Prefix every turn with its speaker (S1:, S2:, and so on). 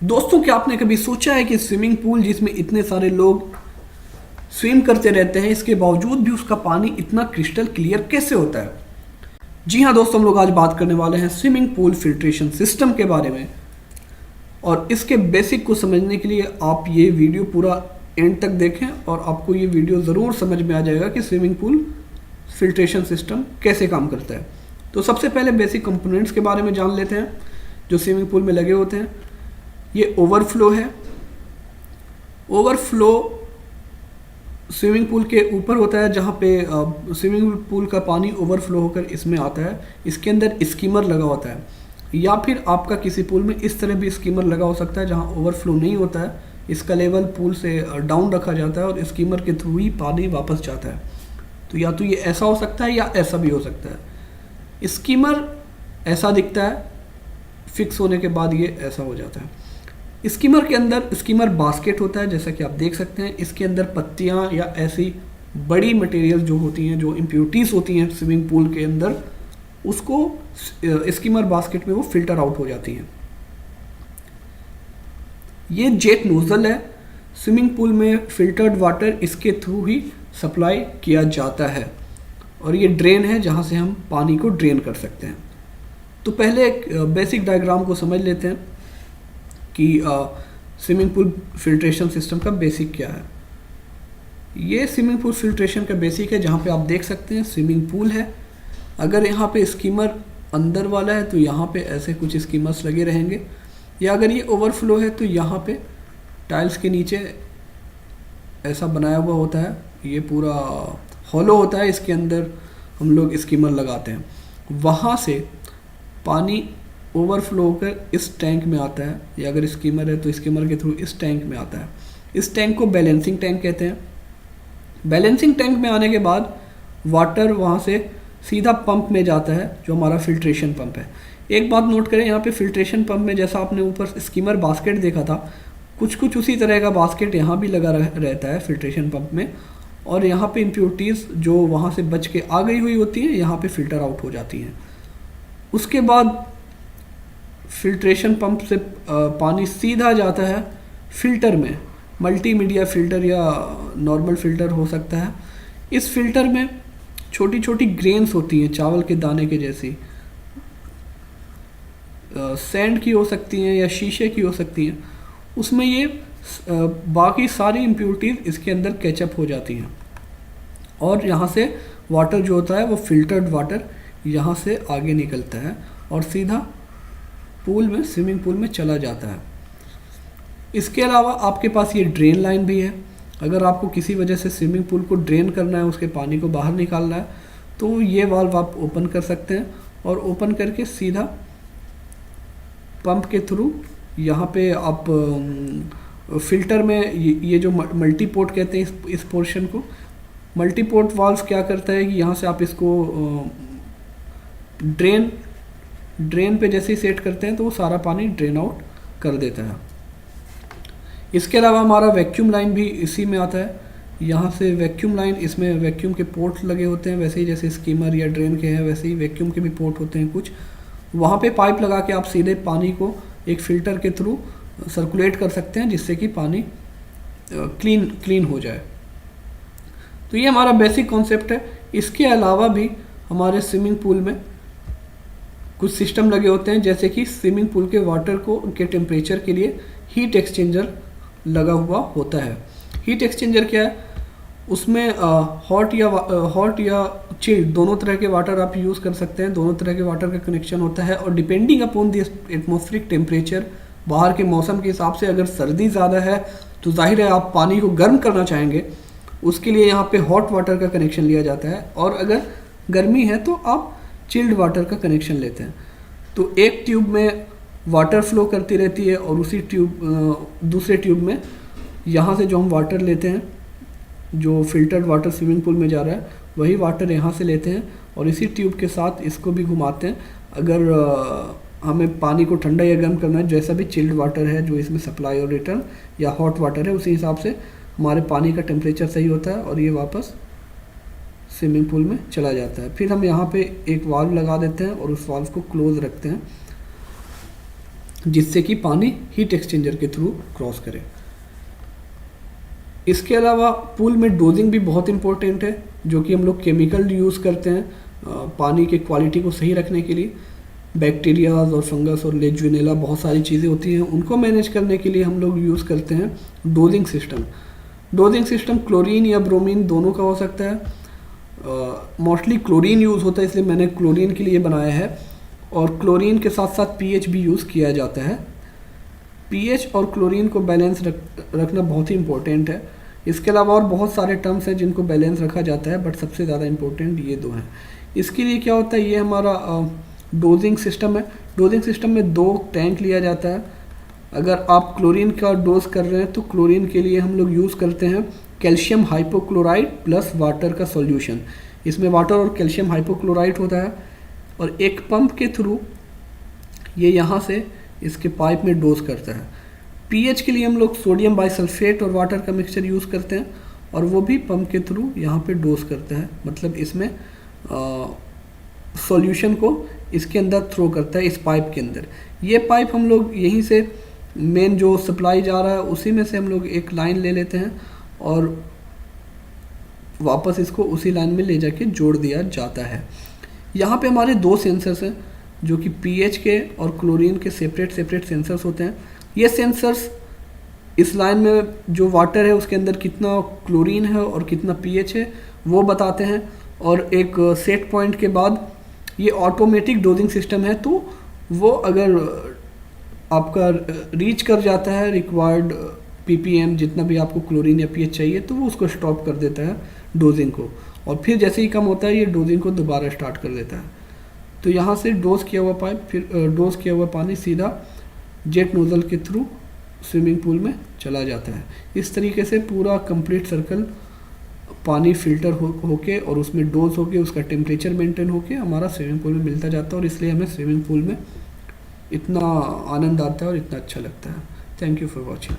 S1: दोस्तों, क्या आपने कभी सोचा है कि स्विमिंग पूल जिसमें इतने सारे लोग स्विम करते रहते हैं, इसके बावजूद भी उसका पानी इतना क्रिस्टल क्लियर कैसे होता है? जी हाँ दोस्तों, हम लोग आज बात करने वाले हैं स्विमिंग पूल फिल्ट्रेशन सिस्टम के बारे में। और इसके बेसिक को समझने के लिए आप ये वीडियो पूरा एंड तक देखें और आपको ये वीडियो ज़रूर समझ में आ जाएगा कि स्विमिंग पूल फिल्ट्रेशन सिस्टम कैसे काम करता है। तो सबसे पहले बेसिक कंपोनेंट्स के बारे में जान लेते हैं जो स्विमिंग पूल में लगे होते हैं। ये ओवरफ्लो है। ओवरफ्लो स्विमिंग पूल के ऊपर होता है, जहाँ पे स्विमिंग पूल का पानी ओवरफ्लो होकर इसमें आता है। इसके अंदर स्कीमर लगा होता है, या फिर आपका किसी पूल में इस तरह भी स्कीमर लगा हो सकता है जहाँ ओवरफ्लो नहीं होता है। इसका लेवल पूल से डाउन रखा जाता है और स्कीमर के थ्रू ही पानी वापस जाता है। तो या तो ये ऐसा हो सकता है या ऐसा भी हो सकता है। स्कीमर ऐसा दिखता है, फिक्स होने के बाद ये ऐसा हो जाता है। स्कीमर के अंदर स्कीमर बास्केट होता है, जैसा कि आप देख सकते हैं। इसके अंदर पत्तियां या ऐसी बड़ी मटेरियल जो होती हैं, जो इम्प्योरिटीज होती हैं स्विमिंग पूल के अंदर, उसको स्कीमर बास्केट में वो फिल्टर आउट हो जाती हैं। ये जेट नोजल है। स्विमिंग पूल में फिल्टर्ड वाटर इसके थ्रू ही सप्लाई किया जाता है। और ये ड्रेन है जहाँ से हम पानी को ड्रेन कर सकते हैं। तो पहले एक बेसिक डायग्राम को समझ लेते हैं कि स्विमिंग पूल फिल्ट्रेशन सिस्टम का बेसिक क्या है। ये स्विमिंग पूल फिल्ट्रेशन का बेसिक है, जहाँ पे आप देख सकते हैं स्विमिंग पूल है। अगर यहाँ पे स्कीमर अंदर वाला है तो यहाँ पे ऐसे कुछ स्कीमर्स लगे रहेंगे, या अगर ये ओवरफ्लो है तो यहाँ पे टाइल्स के नीचे ऐसा बनाया हुआ होता है। ये पूरा हॉलो होता है, इसके अंदर हम लोग स्कीमर लगाते हैं। वहाँ से पानी ओवरफ्लो होकर इस टैंक में आता है, या अगर स्कीमर है तो स्कीमर के थ्रू इस टैंक में आता है। इस टैंक को बैलेंसिंग टैंक कहते हैं। बैलेंसिंग टैंक में आने के बाद वाटर वहाँ से सीधा पंप में जाता है, जो हमारा फिल्ट्रेशन पंप है। एक बात नोट करें, यहाँ पे फिल्ट्रेशन पंप में जैसा आपने ऊपर स्कीमर बास्केट देखा था, कुछ कुछ उसी तरह का बास्केट यहाँ भी लगा रहता है फिल्ट्रेशन पंप में। और यहाँ पे इम्प्योरिटीज़ जो वहाँ से बच के आ गई हुई होती हैं, यहाँ पे फिल्टर आउट हो जाती हैं। उसके बाद फिल्ट्रेशन पंप से पानी सीधा जाता है फिल्टर में। मल्टीमीडिया फ़िल्टर या नॉर्मल फ़िल्टर हो सकता है। इस फिल्टर में छोटी छोटी ग्रेन्स होती हैं, चावल के दाने के जैसी। सैंड की हो सकती हैं या शीशे की हो सकती हैं। उसमें ये बाकी सारी इम्प्योरिटीज़ इसके अंदर कैचअप हो जाती हैं, और यहाँ से वाटर जो होता है वो फिल्टर्ड वाटर यहाँ से आगे निकलता है और सीधा पूल में, स्विमिंग पूल में चला जाता है। इसके अलावा आपके पास ये ड्रेन लाइन भी है। अगर आपको किसी वजह से स्विमिंग पूल को ड्रेन करना है, उसके पानी को बाहर निकालना है, तो ये वाल्व आप ओपन कर सकते हैं और ओपन करके सीधा पंप के थ्रू यहाँ पे आप फिल्टर में ये जो मल्टीपोर्ट कहते हैं इस पोर्शन को, मल्टीपोर्ट वाल्व क्या करता है कि यहाँ से आप इसको ड्रेन पे जैसे ही सेट करते हैं तो वो सारा पानी ड्रेन आउट कर देता है। इसके अलावा हमारा वैक्यूम लाइन भी इसी में आता है। यहाँ से वैक्यूम लाइन, इसमें वैक्यूम के पोर्ट लगे होते हैं, वैसे ही जैसे स्कीमर या ड्रेन के हैं वैसे ही वैक्यूम के भी पोर्ट होते हैं कुछ। वहाँ पे पाइप लगा के आप सीधे पानी को एक फ़िल्टर के थ्रू सर्कुलेट कर सकते हैं, जिससे कि पानी क्लीन हो जाए। तो ये हमारा बेसिक कॉन्सेप्ट है। इसके अलावा भी हमारे स्विमिंग पूल में कुछ सिस्टम लगे होते हैं, जैसे कि स्विमिंग पूल के वाटर को के टेम्परेचर के लिए हीट एक्सचेंजर लगा हुआ होता है। हीट एक्सचेंजर क्या है? उसमें हॉट या चिल्ड दोनों तरह के वाटर आप यूज़ कर सकते हैं। दोनों तरह के वाटर का कनेक्शन होता है, और depending upon the atmospheric temperature, बाहर के मौसम के हिसाब से, अगर सर्दी ज़्यादा है तो जाहिर है आप पानी को गर्म करना चाहेंगे, उसके लिए यहाँ पे हॉट वाटर का कनेक्शन लिया जाता है। और अगर गर्मी है तो आप चिल्ड वाटर का कनेक्शन लेते हैं। तो एक ट्यूब में वाटर फ्लो करती रहती है, और उसी दूसरे ट्यूब में यहाँ से जो हम वाटर लेते हैं, जो फिल्टर्ड वाटर स्विमिंग पूल में जा रहा है, वही वाटर यहाँ से लेते हैं और इसी ट्यूब के साथ इसको भी घुमाते हैं। अगर हमें पानी को ठंडा या गर्म करना है, जैसा भी चिल्ड वाटर है जो इसमें सप्लाई और रिटर्न, या हॉट वाटर है, उसी हिसाब से हमारे पानी का टेम्परेचर सही होता है और ये वापस स्विमिंग पूल में चला जाता है। फिर हम यहाँ पे एक वाल्व लगा देते हैं और उस वाल्व को क्लोज रखते हैं। जिससे कि पानी हीट एक्सचेंजर के थ्रू क्रॉस करे। इसके अलावा पूल में डोजिंग भी बहुत इंपॉर्टेंट है, जो कि हम लोग केमिकल यूज़ करते हैं पानी के क्वालिटी को सही रखने के लिए। बैक्टीरियाज और फंगस और लेजुनेला बहुत सारी चीज़ें होती हैं, उनको मैनेज करने के लिए हम लोग यूज़ करते हैं dosing system. Dosing system chlorine या ब्रोमीन दोनों का हो सकता है। मोस्टली क्लोरीन यूज़ होता है, इसलिए मैंने क्लोरीन के लिए बनाया है। और क्लोरीन के साथ साथ पीएच भी यूज़ किया जाता है। पीएच और क्लोरीन को बैलेंस रखना बहुत ही इंपॉर्टेंट है। इसके अलावा और बहुत सारे टर्म्स हैं जिनको बैलेंस रखा जाता है, बट सबसे ज़्यादा इंपॉर्टेंट ये दो हैं। इसके लिए क्या होता है, ये हमारा डोजिंग सिस्टम है। डोजिंग सिस्टम में 2 टैंक लिया जाता है। अगर आप क्लोरीन का डोज कर रहे हैं तो क्लोरीन के लिए हम लोग यूज़ करते हैं कैल्शियम हाइपोक्लोराइड प्लस वाटर का सॉल्यूशन। इसमें वाटर और कैल्शियम हाइपोक्लोराइड होता है, और एक पंप के थ्रू ये यहाँ से इसके पाइप में डोज करता है। पीएच के लिए हम लोग सोडियम बाइसल्फेट और वाटर का मिक्सचर यूज़ करते हैं, और वो भी पंप के थ्रू यहाँ पे डोज करता है, मतलब इसमें सॉल्यूशन को इसके अंदर थ्रो करता है, इस पाइप के अंदर। ये पाइप हम लोग यहीं से मेन जो सप्लाई जा रहा है उसी में से हम लोग एक लाइन ले लेते हैं और वापस इसको उसी लाइन में ले जाके जोड़ दिया जाता है। यहाँ पे हमारे 2 सेंसर्स हैं, जो कि पीएच के और क्लोरीन के सेपरेट सेंसर्स होते हैं। ये सेंसर्स इस लाइन में जो वाटर है उसके अंदर कितना क्लोरीन है और कितना पीएच है वो बताते हैं, और एक सेट पॉइंट के बाद ये ऑटोमेटिक डोजिंग सिस्टम है, तो वो अगर आपका रीच कर जाता है रिक्वायर्ड पीपीएम, जितना भी आपको क्लोरीन या पीएच चाहिए, तो वो उसको स्टॉप कर देता है डोजिंग को, और फिर जैसे ही कम होता है ये डोजिंग को दोबारा स्टार्ट कर देता है। तो यहाँ से डोज किया हुआ पाइप, फिर डोज किया हुआ पानी सीधा जेट नोजल के थ्रू स्विमिंग पूल में चला जाता है। इस तरीके से पूरा कंप्लीट सर्कल पानी फिल्टर होके और उसमें डोज होके उसका टेम्परेचर मेंटेन होके हमारा स्विमिंग पूल में मिलता जाता है, और इसलिए हमें स्विमिंग पूल में इतना आनंद आता है और इतना अच्छा लगता है। Thank you for watching.